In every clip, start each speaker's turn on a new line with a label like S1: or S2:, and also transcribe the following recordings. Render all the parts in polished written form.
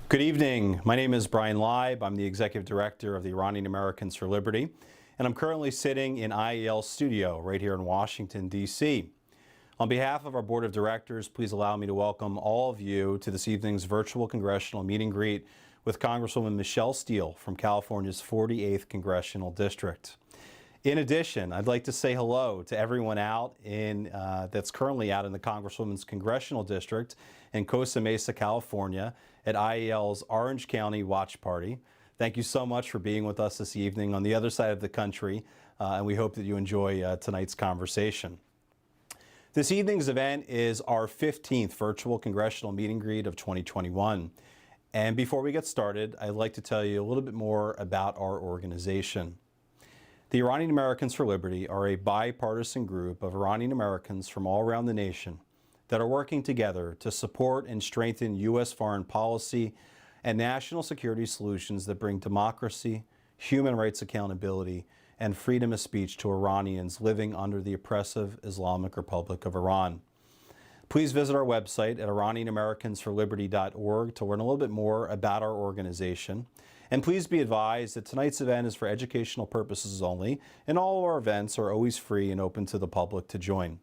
S1: Good evening. My name is Brian Leib. I'm the Executive Director of the Iranian Americans for Liberty, and I'm currently sitting in IAL studio right here in Washington, D.C. On behalf of our Board of Directors, please allow me to welcome all of you to this evening's virtual Congressional Meet and Greet with Congresswoman Michelle Steel from California's 48th Congressional District. In addition, I'd like to say hello to everyone that's currently out in the Congresswoman's Congressional District in Costa Mesa, California, at IAL's Orange County Watch Party. Thank you so much for being with us this evening on the other side of the country, and we hope that you enjoy tonight's conversation. This evening's event is our 15th virtual Congressional Meet and Greet of 2021. And before we get started, I'd like to tell you a little bit more about our organization. The Iranian Americans for Liberty are a bipartisan group of Iranian Americans from all around the nation that are working together to support and strengthen U.S. foreign policy and national security solutions that bring democracy, human rights accountability, and freedom of speech to Iranians living under the oppressive Islamic Republic of Iran. Please visit our website at IranianAmericansForLiberty.org to learn a little bit more about our organization. And please be advised that tonight's event is for educational purposes only, and all our events are always free and open to the public to join.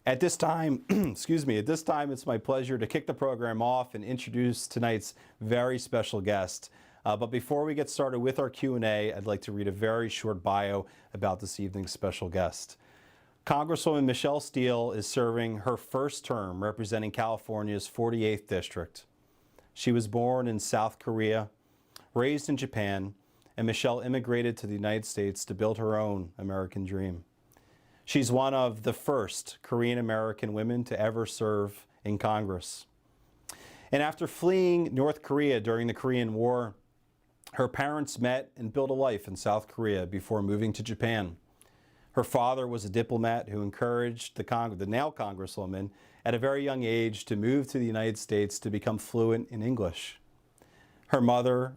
S1: At this time, it's my pleasure to kick the program off and introduce tonight's very special guest. But before we get started with our Q&A, I'd like to read a very short bio about this evening's special guest. Congresswoman Michelle Steel is serving her first term representing California's 48th District. She was born in South Korea, raised in Japan, and Michelle immigrated to the United States to build her own American dream. She's one of the first Korean American women to ever serve in Congress. And after fleeing North Korea during the Korean War, her parents met and built a life in South Korea before moving to Japan. Her father was a diplomat who encouraged the now Congresswoman at a very young age to move to the United States to become fluent in English. Her mother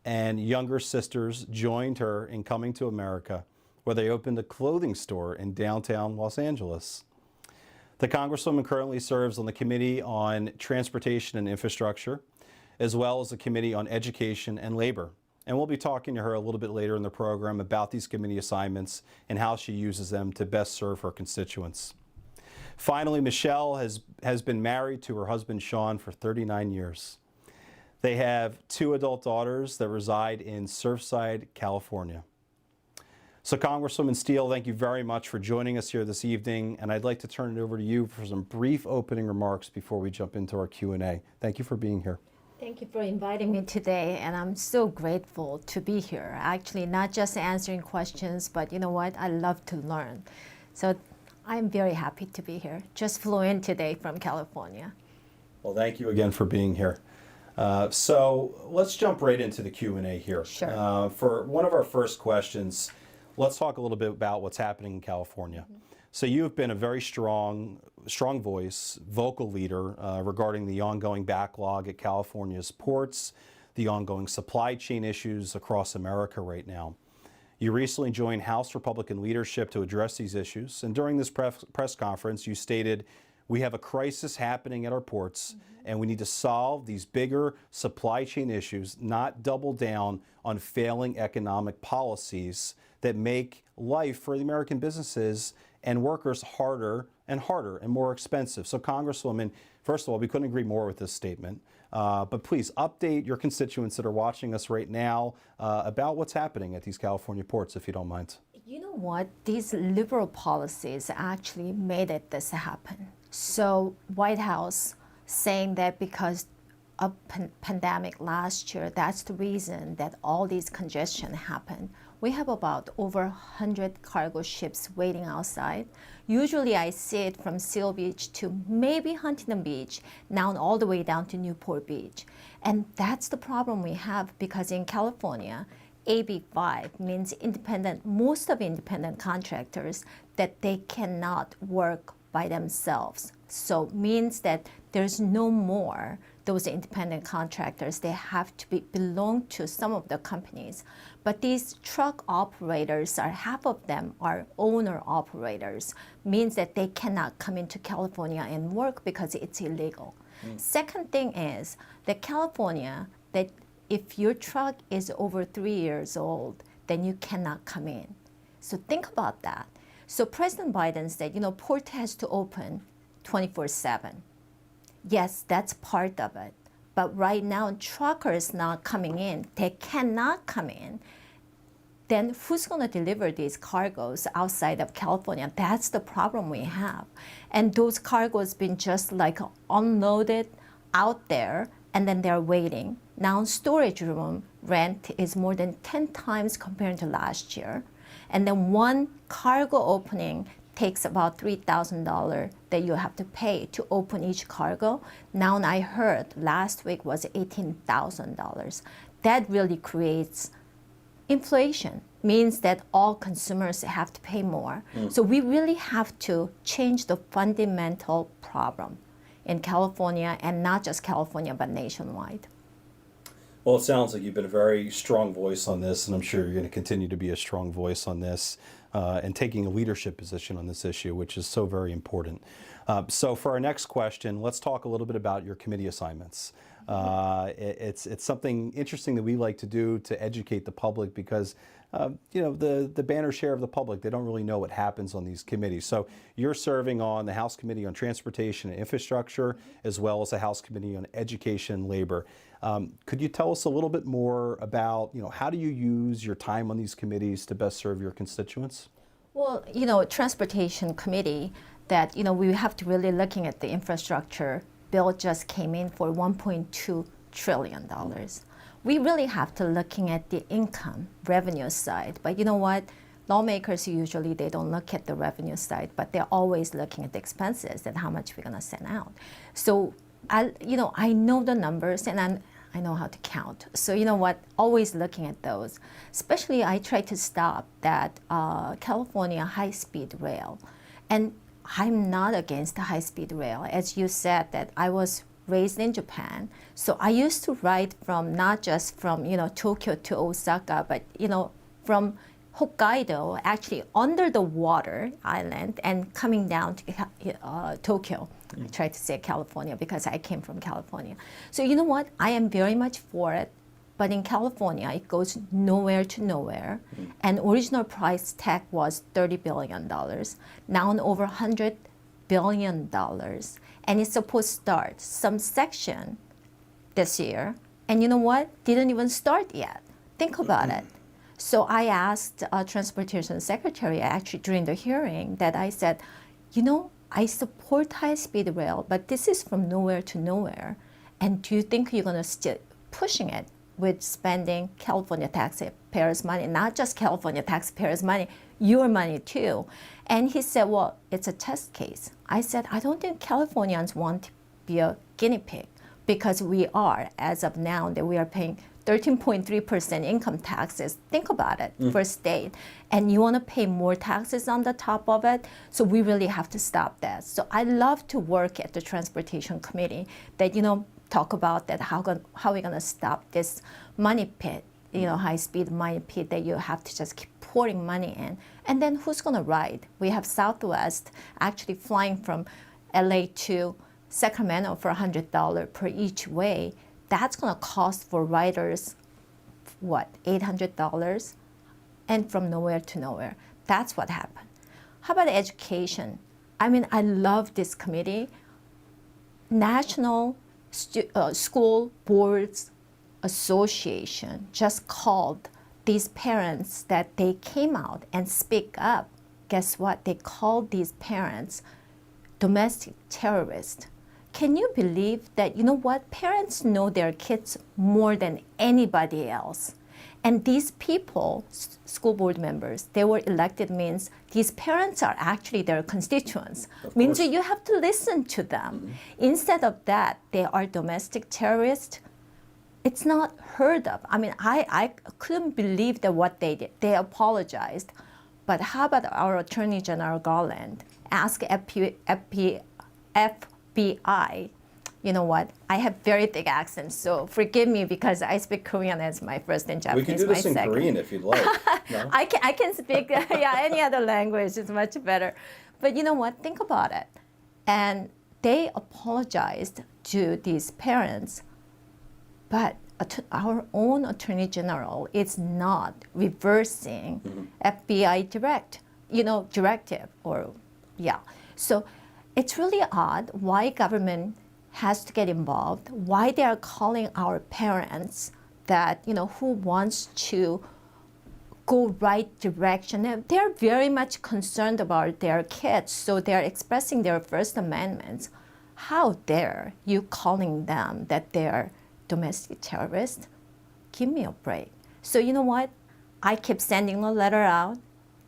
S1: and younger sisters joined her in coming to America, where they opened a clothing store in downtown Los Angeles. The Congresswoman currently serves on the Committee on Transportation and Infrastructure, as well as the Committee on Education and Labor. And we'll be talking to her a little bit later in the program about these committee assignments and how she uses them to best serve her constituents. Finally, Michelle has been married to her husband, Sean, for 39 years. They have 2 adult daughters that reside in Surfside, California. So Congresswoman Steel, thank you very much for joining us here this evening, and I'd like to turn it over to you for some brief opening remarks before we jump into our Q&A. Thank you for being here.
S2: Thank you for inviting me today, and I'm so grateful to be here. Actually, not just answering questions, but you know what? I love to learn. So I'm very happy to be here. Just flew in today from California.
S1: Well, thank you again for being here. So let's jump right into the Q&A here.
S2: Sure.
S1: For one of our first questions, let's talk a little bit about what's happening in California. Mm-hmm. So you have been a very strong voice, vocal leader regarding the ongoing backlog at California's ports, the ongoing supply chain issues across America right now. You recently joined House Republican leadership to address these issues, and during this press conference, you stated, "We have a crisis happening at our ports, and we need to solve these bigger supply chain issues, not double down on failing economic policies that make life for the American businesses and workers harder and more expensive." So Congresswoman, first of all, we couldn't agree more with this statement. But please update your constituents that are watching us right now about what's happening at these California ports, if you don't mind.
S2: You know what? These liberal policies actually made this happen. So White House saying that because of pandemic last year, that's the reason that all these congestion happened. We have about over 100 cargo ships waiting outside. Usually I see it from Seal Beach to maybe Huntington Beach, now all the way down to Newport Beach. And that's the problem we have, because in California, AB5 means most of independent contractors, that they cannot work by themselves. So means that there's no more those independent contractors. They have to belong to some of the companies. But these truck operators, half of them are owner operators, means that they cannot come into California and work because it's illegal. Second thing is that California, that if your truck is over 3 years old, then you cannot come in. So think about that. So President Biden said, port has to open 24/7. Yes, that's part of it. But right now, truckers not coming in, they cannot come in. Then who's going to deliver these cargoes outside of California? That's the problem we have. And those cargoes been just like unloaded out there, and then they're waiting. Now storage room rent is more than 10 times compared to last year. And then one cargo opening takes about $3,000 that you have to pay to open each cargo. Now I heard last week was $18,000. That really creates inflation, means that all consumers have to pay more. So we really have to change the fundamental problem in California, and not just California, but nationwide.
S1: Well, it sounds like you've been a very strong voice on this, and I'm sure you're going to continue to be a strong voice on this and taking a leadership position on this issue, which is so very important. So for our next question, let's talk a little bit about your committee assignments. It's something interesting that we like to do to educate the public because the banner share of the public, they don't really know what happens on these committees. So you're serving on the House Committee on Transportation and Infrastructure, as well as the House Committee on Education and Labor. Could you tell us a little bit more about, how do you use your time on these committees to best serve your constituents?
S2: Well, Transportation Committee, that, we have to really looking at the infrastructure bill just came in for $1.2 trillion. We really have to looking at the income revenue side. But you know what? Lawmakers usually they don't look at the revenue side, but they're always looking at the expenses and how much we're gonna send out. So I know the numbers and I know how to count. So you know what? Always looking at those. Especially I try to stop that California high-speed rail, and I'm not against the high-speed rail. As you said, that I was raised in Japan, so I used to ride from not just from Tokyo to Osaka, but from Hokkaido, actually under the water island, and coming down to Tokyo. I tried to say California because I came from California. So you know what? I am very much for it, but in California it goes nowhere to nowhere, and original price tag was $30 billion, now over $100 billion, and it's supposed to start some section this year, and you know what? Didn't even start yet. Think about it. So I asked Transportation Secretary actually during the hearing that I said, I support high-speed rail, but this is from nowhere to nowhere. And do you think you're going to still pushing it with spending California taxpayers' money, not just California taxpayers' money, your money too? And he said, well, it's a test case. I said, I don't think Californians want to be a guinea pig, because we are, as of now, that we are paying 13.3% income taxes. Think about it for state. And you want to pay more taxes on the top of it. So we really have to stop that. So I love to work at the Transportation Committee that, talk about that, how we're going to stop this money pit, high-speed money pit that you have to just keep pouring money in. And then who's going to ride? We have Southwest actually flying from LA to Sacramento for $100 per each way. That's going to cost for riders, what, $800? And from nowhere to nowhere. That's what happened. How about education? I mean, I love this committee. National School Boards Association just called these parents that they came out and speak up. Guess what? They called these parents domestic terrorists. Can you believe that, parents know their kids more than anybody else? And these people, school board members, they were elected, means these parents are actually their constituents. Means that you have to listen to them. Instead of that, they are domestic terrorists. It's not heard of. I mean, I couldn't believe that what they did. They apologized. But how about our Attorney General Garland ask FBI, you know what? I have very thick accents, so forgive me because I speak Korean as my first and Japanese
S1: we can do this in
S2: second.
S1: Korean if you'd like. No?
S2: I can speak any other language is much better. But you know what? Think about it. And they apologized to these parents, but our own Attorney General is not reversing FBI directive So it's really odd why government has to get involved, why they are calling our parents that, who wants to go right direction. And they're very much concerned about their kids, so they're expressing their First Amendments. How dare you calling them that they're domestic terrorists? Give me a break. So you know what? I keep sending the letter out,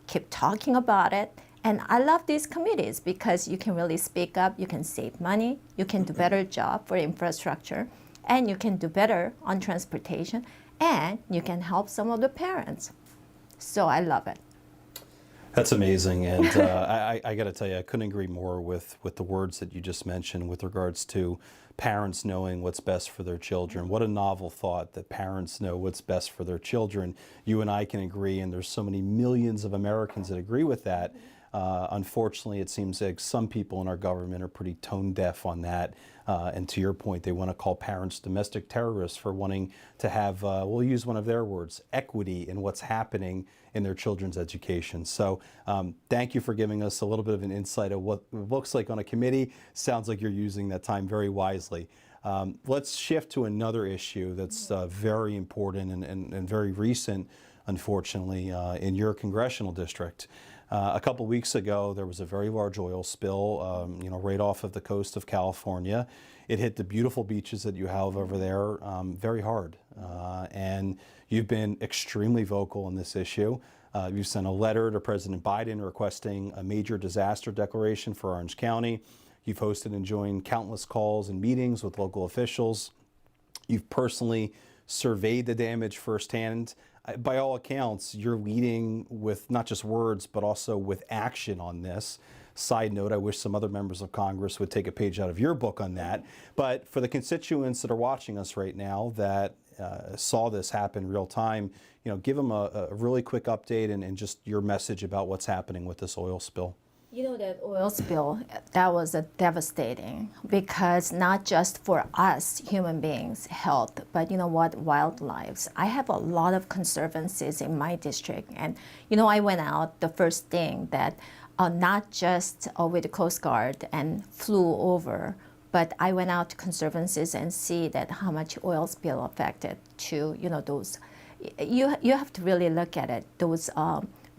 S2: keep talking about it, and I love these committees because you can really speak up, you can save money, you can do better job for infrastructure, and you can do better on transportation, and you can help some of the parents. So I love it.
S1: That's amazing, and I got to tell you, I couldn't agree more with the words that you just mentioned with regards to parents knowing what's best for their children. What a novel thought that parents know what's best for their children. You and I can agree, and there's so many millions of Americans that agree with that. Unfortunately, it seems like some people in our government are pretty tone deaf on that. And to your point, they want to call parents domestic terrorists for wanting to have, we'll use one of their words, equity in what's happening in their children's education. So thank you for giving us a little bit of an insight of what it looks like on a committee. Sounds like you're using that time very wisely. Let's shift to another issue that's very important and very recent, unfortunately, in your congressional district. A couple weeks ago, there was a very large oil spill, right off of the coast of California. It hit the beautiful beaches that you have over there very hard. And you've been extremely vocal on this issue. You've sent a letter to President Biden requesting a major disaster declaration for Orange County. You've hosted and joined countless calls and meetings with local officials. You've personally surveyed the damage firsthand. By all accounts, you're leading with not just words, but also with action on this. Side note, I wish some other members of Congress would take a page out of your book on that. But for the constituents that are watching us right now that saw this happen real time, give them a really quick update and just your message about what's happening with this oil spill.
S2: That oil spill, that was devastating because not just for us human beings' health, but wildlife. I have a lot of conservancies in my district, and I went out the first thing that not just with the Coast Guard and flew over, but I went out to conservancies and see that how much oil spill affected to those. You have to really look at it. Those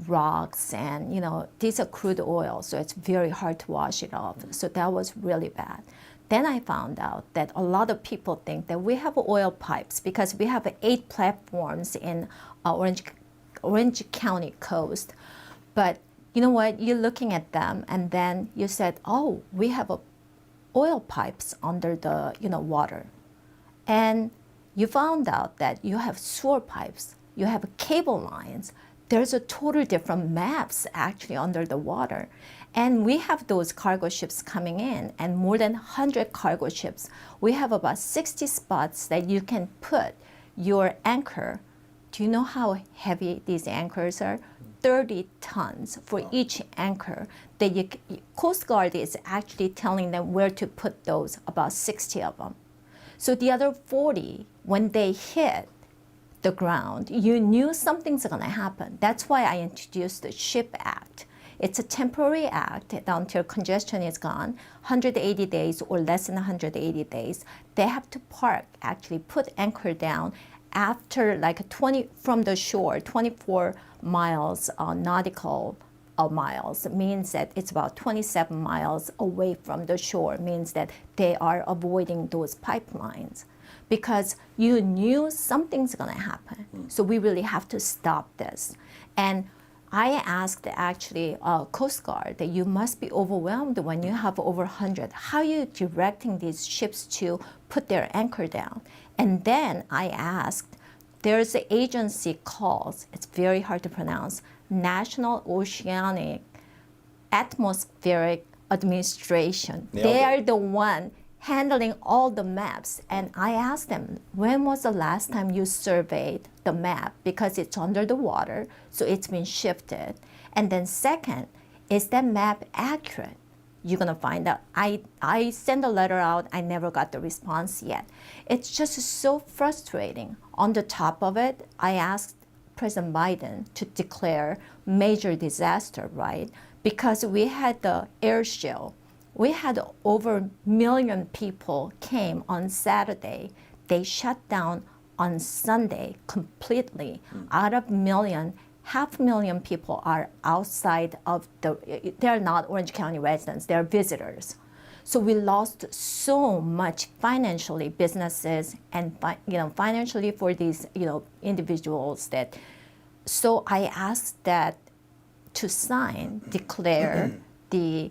S2: rocks and these are crude oil, so it's very hard to wash it off. So that was really bad. Then I found out that a lot of people think that we have oil pipes because we have 8 platforms in Orange County coast. But you know what? You're looking at them and then you said, oh, we have oil pipes under the water. And you found out that you have sewer pipes, you have cable lines. There's a total different maps actually under the water. And we have those cargo ships coming in, and more than 100 cargo ships. We have about 60 spots that you can put your anchor. Do you know how heavy these anchors are? 30 tons for each anchor. Coast Guard is actually telling them where to put those, about 60 of them. So the other 40, when they hit the ground, you knew something's going to happen. That's why I introduced the SHIP Act. It's a temporary act until congestion is gone, 180 days or less than 180 days. They have to park, actually put anchor down after like 20 from the shore, 24 miles nautical miles. It means that it's about 27 miles away from the shore, means that they are avoiding those pipelines. Because you knew something's going to happen. So we really have to stop this. And I asked actually Coast Guard that you must be overwhelmed when you have over 100. How are you directing these ships to put their anchor down? And then I asked, there's an agency called, it's very hard to pronounce, National Oceanic Atmospheric Administration. They are the one handling all the maps. And I asked them, when was the last time you surveyed the map? Because it's under the water, so it's been shifted. And then second, is that map accurate? you're gonna find out. I sent a letter out, I never got the response yet. It's just so frustrating. On the top of it, I asked President Biden to declare major disaster, right? Because we had the air show. We had over 1 million people came on Saturday. They shut down on Sunday completely. Out of million, 500,000 people are outside of they're not Orange County residents, they're visitors. So we lost so much financially, businesses and financially for these individuals that. So I asked that to sign, declare the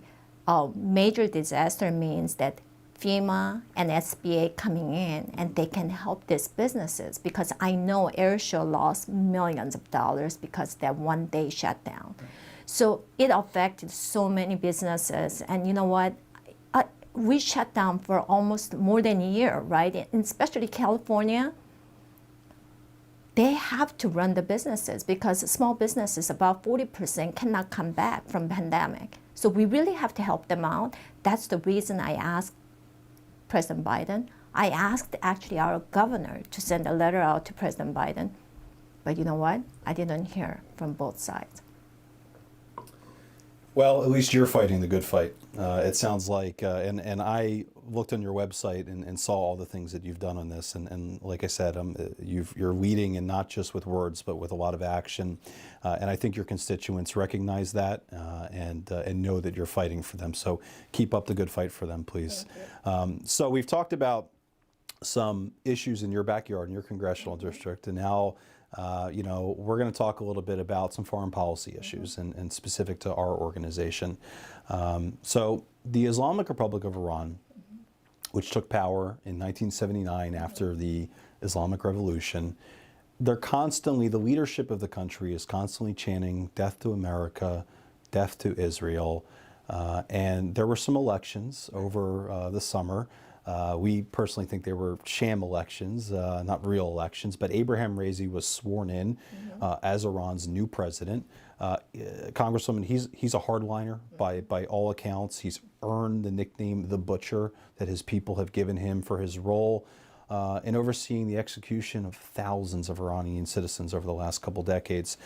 S2: major disaster means that FEMA and SBA coming in and they can help these businesses, because I know AirShow lost millions of dollars because that one day shutdown. So it affected so many businesses, and you know what? We shut down for almost more than a year, right? And especially California, they have to run the businesses because small businesses, about 40% cannot come back from pandemic. So we really have to help them out. That's the reason I asked President Biden. I asked actually our governor to send a letter out to President Biden. But you know what? I didn't hear from both sides.
S1: Well, at least you're fighting the good fight. It sounds like, and I looked on your website and saw all the things that you've done on this. And like I said, you're leading, and not just with words, but with a lot of action. And I think your constituents recognize that and know that you're fighting for them. So keep up the good fight for them, please. So we've talked about some issues in your backyard, in your congressional district, and now we're going to talk a little bit about some foreign policy issues and specific to our organization. So the Islamic Republic of Iran, which took power in 1979 after the Islamic Revolution, the leadership of the country is constantly chanting death to America, death to Israel. And there were some elections over the summer. We personally think they were sham elections, not real elections, but Abraham Raisi was sworn in as Iran's new president. Congresswoman, he's a hardliner by all accounts. He's earned the nickname The Butcher that his people have given him for his role in overseeing the execution of thousands of Iranian citizens over the last couple decades.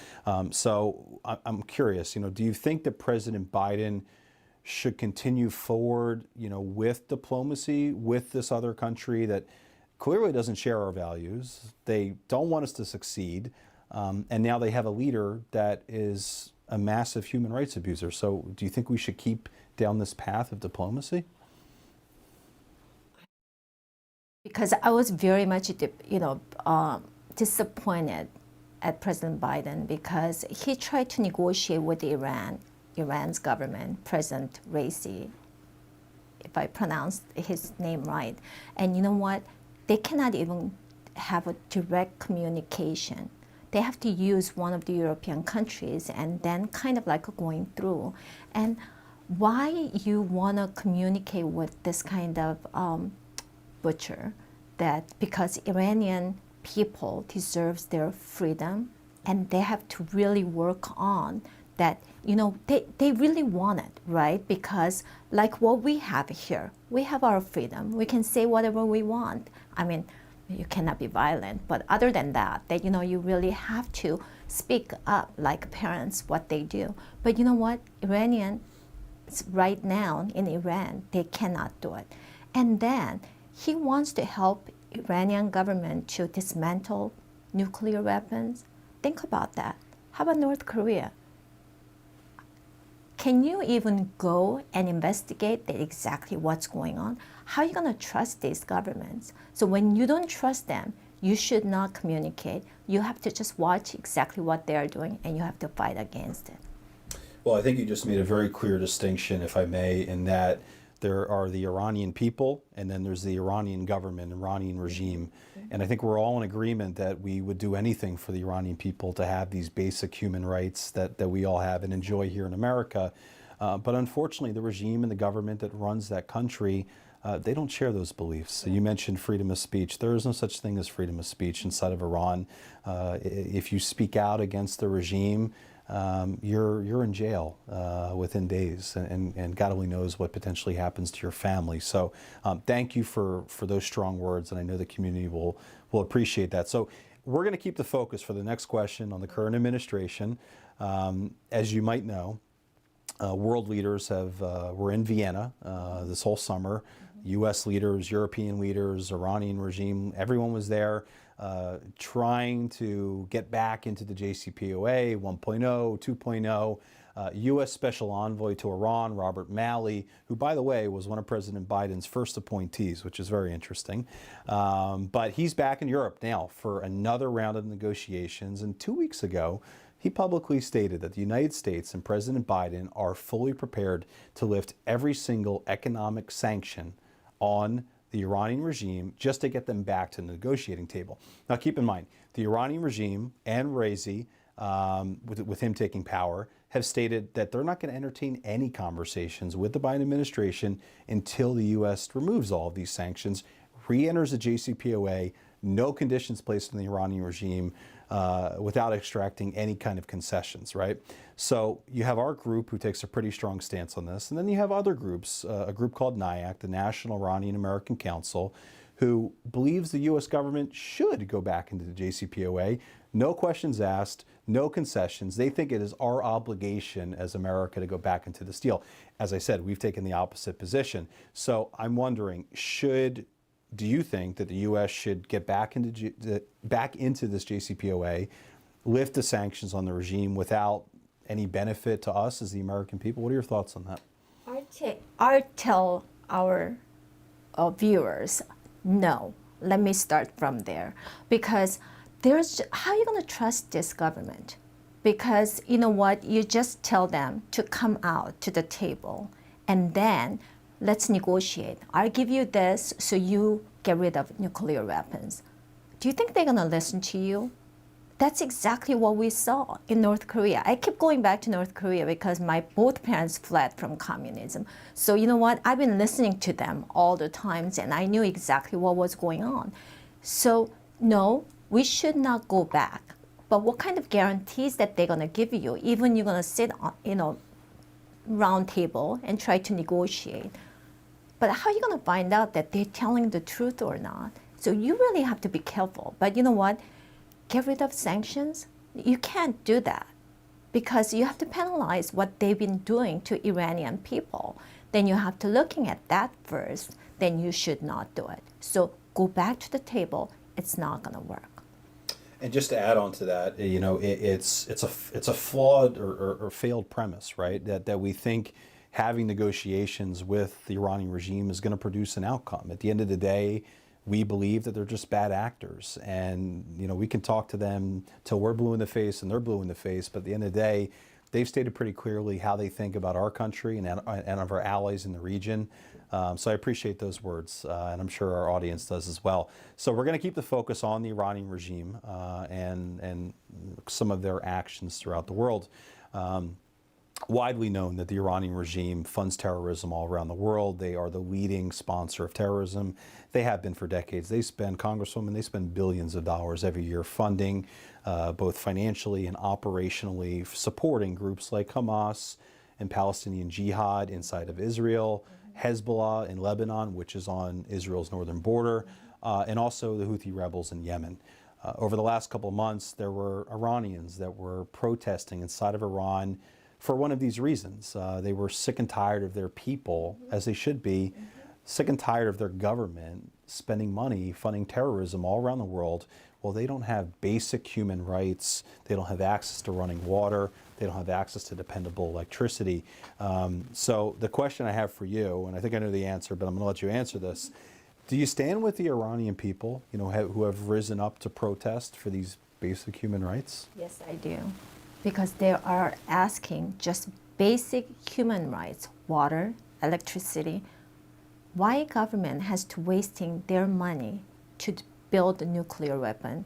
S1: So I'm curious, do you think that President Biden should continue forward, with diplomacy with this other country that clearly doesn't share our values? They don't want us to succeed, and now they have a leader that is a massive human rights abuser. So do you think we should keep down this path of diplomacy?
S2: Because I was very much, disappointed at President Biden because he tried to negotiate with Iran's government, President Raisi, if I pronounced his name right. And you know what? They cannot even have a direct communication. They have to use one of the European countries and then kind of like going through. And why you want to communicate with this kind of butcher? That because Iranian people deserves their freedom, and they have to really work on that, they really want it, right? Because like what we have here, we have our freedom. We can say whatever we want. I mean, you cannot be violent, but other than that, you really have to speak up like parents, what they do. But you know what? Iranians right now in Iran, they cannot do it. And then he wants to help Iranian government to dismantle nuclear weapons. Think about that. How about North Korea? Can you even go and investigate exactly what's going on? How are you going to trust these governments? So when you don't trust them, you should not communicate. You have to just watch exactly what they are doing, and you have to fight against it.
S1: Well, I think you just made a very clear distinction, if I may, in that there are the Iranian people, and then there's the Iranian government, Iranian regime. And I think we're all in agreement that we would do anything for the Iranian people to have these basic human rights that we all have and enjoy here in America. But unfortunately, the regime and the government that runs that country, they don't share those beliefs. So you mentioned freedom of speech. There is no such thing as freedom of speech inside of Iran. If you speak out against the regime, you're in jail within days, and God only knows what potentially happens to your family. So thank you for those strong words, and I know the community will appreciate that. So we're going to keep the focus for the next question on the current administration. As you might know, world leaders were in Vienna this whole summer. U.S. leaders, European leaders, Iranian regime, everyone was there trying to get back into the JCPOA 1.0, 2.0. U.S. Special Envoy to Iran, Robert Malley, who, by the way, was one of President Biden's first appointees, which is very interesting. But he's back in Europe now for another round of negotiations. And 2 weeks ago, he publicly stated that the United States and President Biden are fully prepared to lift every single economic sanction on the Iranian regime just to get them back to the negotiating table. Now, keep in mind, the Iranian regime and Raisi, with him taking power, have stated that they're not going to entertain any conversations with the Biden administration until the U.S. removes all of these sanctions, re-enters the JCPOA, no conditions placed on the Iranian regime without extracting any kind of concessions, right? So you have our group who takes a pretty strong stance on this, and then you have other groups, a group called NIAC, the National Iranian American Council, who believes the U.S. government should go back into the JCPOA. No questions asked, no concessions. They think it is our obligation as America to go back into this deal. As I said, we've taken the opposite position. So I'm wondering, do you think that the U.S. should get back into this JCPOA, lift the sanctions on the regime without any benefit to us as the American people? What are your thoughts on that?
S2: I tell our viewers, no. Let me start from there, because how are you going to trust this government? Because you know what, you just tell them to come out to the table, and then let's negotiate. I'll give you this so you get rid of nuclear weapons. Do you think they're going to listen to you? That's exactly what we saw in North Korea. I keep going back to North Korea because my both parents fled from communism. So you know what? I've been listening to them all the times, and I knew exactly what was going on. So no, we should not go back. But what kind of guarantees that they're going to give you? Even you're going to sit on, round table and try to negotiate. But how are you going to find out that they're telling the truth or not? So you really have to be careful. But you know what? Get rid of sanctions? You can't do that because you have to penalize what they've been doing to Iranian people. Then you have to looking at that first. Then you should not do it. So go back to the table. It's not going to work.
S1: And just to add on to that, it's a flawed or failed premise, right? That we think having negotiations with the Iranian regime is going to produce an outcome. At the end of the day, we believe that they're just bad actors, and we can talk to them till we're blue in the face and they're blue in the face. But at the end of the day, they've stated pretty clearly how they think about our country and of our allies in the region. So I appreciate those words, and I'm sure our audience does as well. So we're going to keep the focus on the Iranian regime and some of their actions throughout the world. Widely known that the Iranian regime funds terrorism all around the world. They are the leading sponsor of terrorism. They have been for decades. Congresswoman, they spend billions of dollars every year funding, both financially and operationally, supporting groups like Hamas and Palestinian Jihad inside of Israel, Hezbollah in Lebanon, which is on Israel's northern border, and also the Houthi rebels in Yemen. Over the last couple of months, there were Iranians that were protesting inside of Iran for one of these reasons. They were sick and tired of their people, as they should be, sick and tired of their government spending money funding terrorism all around the world. Well, they don't have basic human rights. They don't have access to running water. They don't have access to dependable electricity. So the question I have for you, and I think I know the answer, but I'm going to let you answer this. Do you stand with the Iranian people, who have risen up to protest for these basic human rights?
S2: Yes, I do. Because they are asking just basic human rights, water, electricity. Why government has to wasting their money to build a nuclear weapon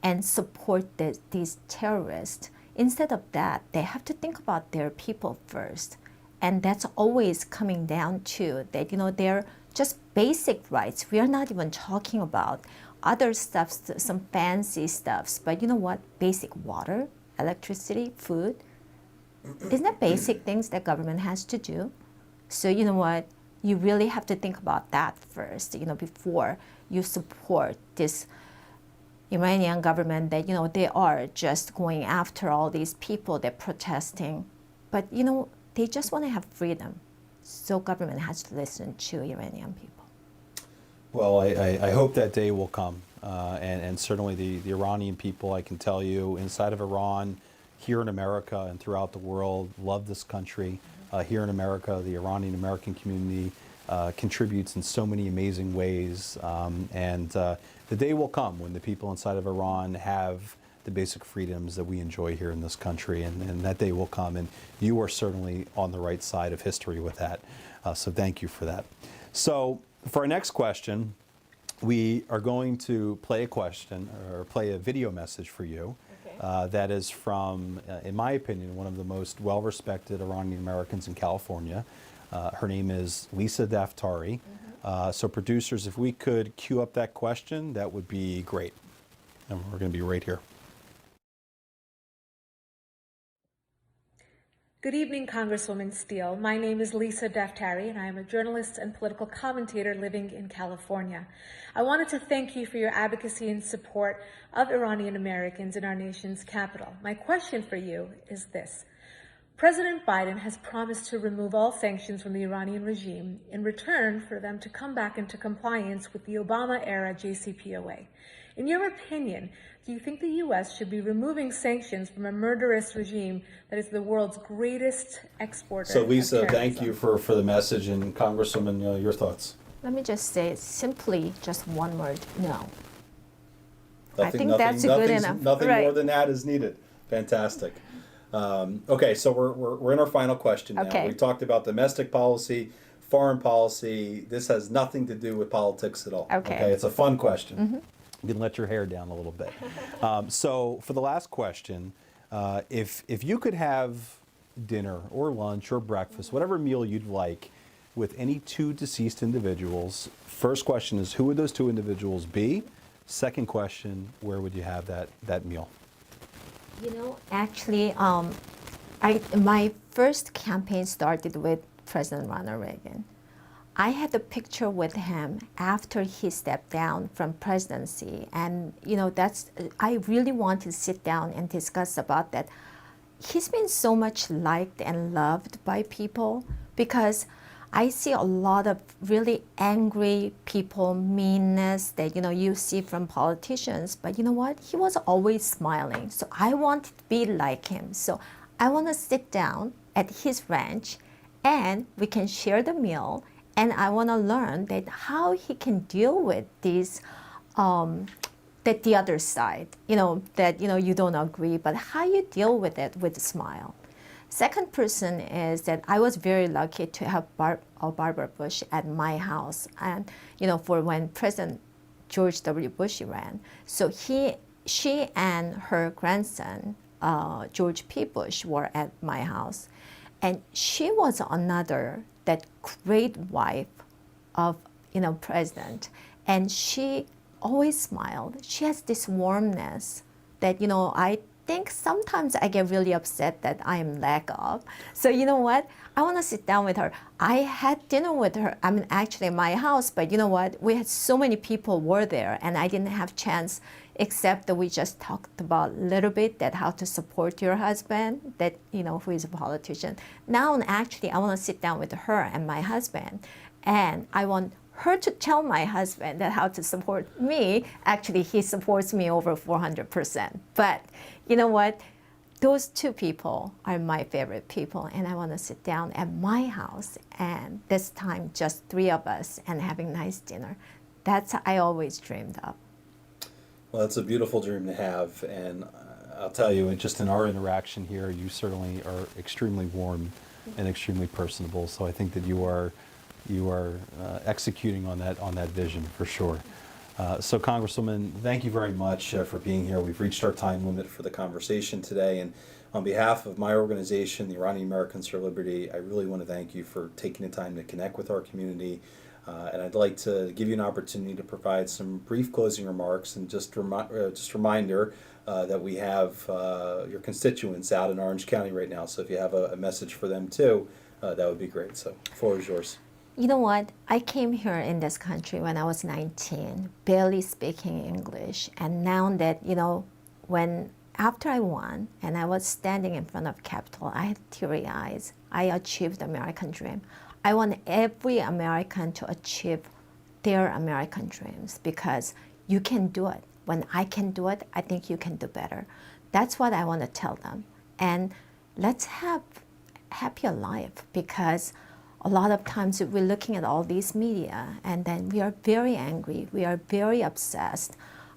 S2: and support these terrorists? Instead of that, they have to think about their people first. And that's always coming down to that, they're just basic rights. We are not even talking about other stuffs, some fancy stuffs, but you know what? Basic water, electricity, food, Isn't that basic things that government has to do? So you know what? You really have to think about that first, before you support this Iranian government that, they are just going after all these people that protesting. But, they just want to have freedom. So government has to listen to Iranian people.
S1: Well, I hope that day will come. And certainly the Iranian people, I can tell you, inside of Iran, here in America and throughout the world, love this country. Here in America, the Iranian American community contributes in so many amazing ways. And the day will come when the people inside of Iran have the basic freedoms that we enjoy here in this country, and that day will come, and you are certainly on the right side of history with that. So thank you for that. So for our next question, we are going to play a question, or play a video message for you. Okay. That is from, in my opinion, one of the most well-respected Iranian Americans in California. Her name is Lisa Daftari. So producers, if we could cue up that question, that would be great. And we're going to be right here.
S3: Good evening, Congresswoman Steel. My name is Lisa Daftari, and I am a journalist and political commentator living in California. I wanted to thank you for your advocacy and support of Iranian Americans in our nation's capital. My question for you is this. President Biden has promised to remove all sanctions from the Iranian regime in return for them to come back into compliance with the Obama-era JCPOA. In your opinion, do you think the U.S. should be removing sanctions from a murderous regime that is the world's greatest exporter?
S1: So, Lisa, thank you for the message. And Congresswoman, your thoughts?
S2: Let me just say simply just one word, no.
S1: I
S2: think that's good enough.
S1: Nothing
S2: right.
S1: more than that is needed. Fantastic. Okay, so we're in our final question now.
S2: Okay.
S1: We talked about domestic policy, foreign policy. This has nothing to do with politics at all.
S2: Okay.
S1: It's a fun question. You can let your hair down a little bit. So for the last question, if you could have dinner or lunch or breakfast, whatever meal you'd like, with any two deceased individuals, first question is, who would those two individuals be? Second question, where would you have that meal?
S2: Actually, my first campaign started with President Ronald Reagan. I had a picture with him after he stepped down from presidency, and I really want to sit down and discuss about that. He's been so much liked and loved by people because I see a lot of really angry people, meanness that you see from politicians, but you know what? He was always smiling. So I want to be like him. So I want to sit down at his ranch and we can share the meal, and I want to learn that how he can deal with these that the other side, that you don't agree, but how you deal with it with a smile. Second person is that I was very lucky to have Barbara Bush at my house, and for when President George W. Bush ran. So she and her grandson George P. Bush were at my house, and she was another that great wife of president, and she always smiled. She has this warmness that I think sometimes I get really upset that I am lack of. So you know what? I want to sit down with her. I had dinner with her. I mean, actually in my house, but you know what? We had so many people were there, and I didn't have chance, except that we just talked about a little bit that how to support your husband, that who is a politician. Now, actually, I want to sit down with her and my husband, and I want her to tell my husband that how to support me. Actually, he supports me over 400%. But you know what? Those two people are my favorite people, and I want to sit down at my house, and this time just three of us and having nice dinner. That's what I always dreamed of.
S1: Well, it's a beautiful dream to have, and I'll tell you, just in our interaction here, you certainly are extremely warm and extremely personable. So I think that you are executing on that vision for sure. So Congresswoman, thank you very much for being here. We've reached our time limit for the conversation today, and on behalf of my organization, the Iranian Americans for Liberty, I really want to thank you for taking the time to connect with our community, And I'd like to give you an opportunity to provide some brief closing remarks and just reminder that we have your constituents out in Orange County right now. So if you have a message for them too, that would be great. So the floor is yours.
S2: You know what? I came here in this country when I was 19, barely speaking English. And now that, after I won and I was standing in front of Capitol, I had teary eyes. I achieved the American dream. I want every American to achieve their American dreams because you can do it. When I can do it, I think you can do better. That's what I want to tell them. And let's have happier life because a lot of times we're looking at all these media and then we are very angry, we are very obsessed.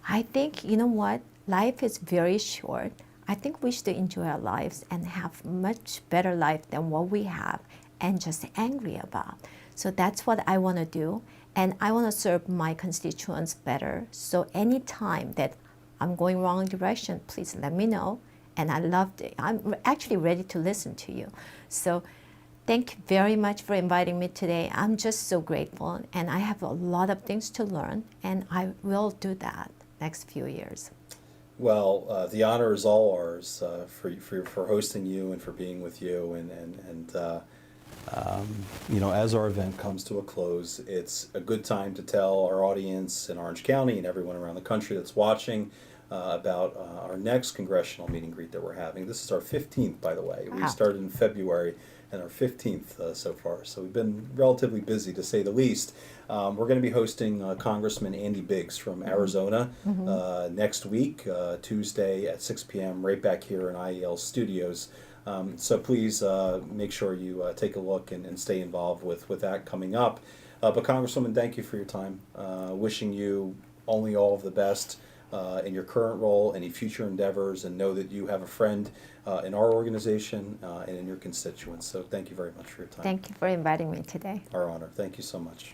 S2: I think, you know what, life is very short. I think we should enjoy our lives and have much better life than what we have and just angry about. So that's what I want to do. And I want to serve my constituents better. So anytime that I'm going wrong direction, please let me know. And I'm actually ready to listen to you. So thank you very much for inviting me today. I'm just so grateful, and I have a lot of things to learn, and I will do that next few years.
S1: Well, the honor is all ours for hosting you and for being with you. As our event comes to a close, it's a good time to tell our audience in Orange County and everyone around the country that's watching about our next congressional meet and greet that we're having. This is our 15th, by the way.
S2: Wow.
S1: We started in February and our 15th so far. So we've been relatively busy, to say the least. We're going to be hosting Congressman Andy Biggs from Arizona next week, Tuesday at 6 p.m. right back here in IAL Studios. So please make sure you take a look and stay involved with that coming up. But Congresswoman, thank you for your time. Wishing you only all of the best in your current role, any future endeavors, and know that you have a friend in our organization and in your constituents. So thank you very much for your time.
S2: Thank you for inviting me today.
S1: Our honor. Thank you so much.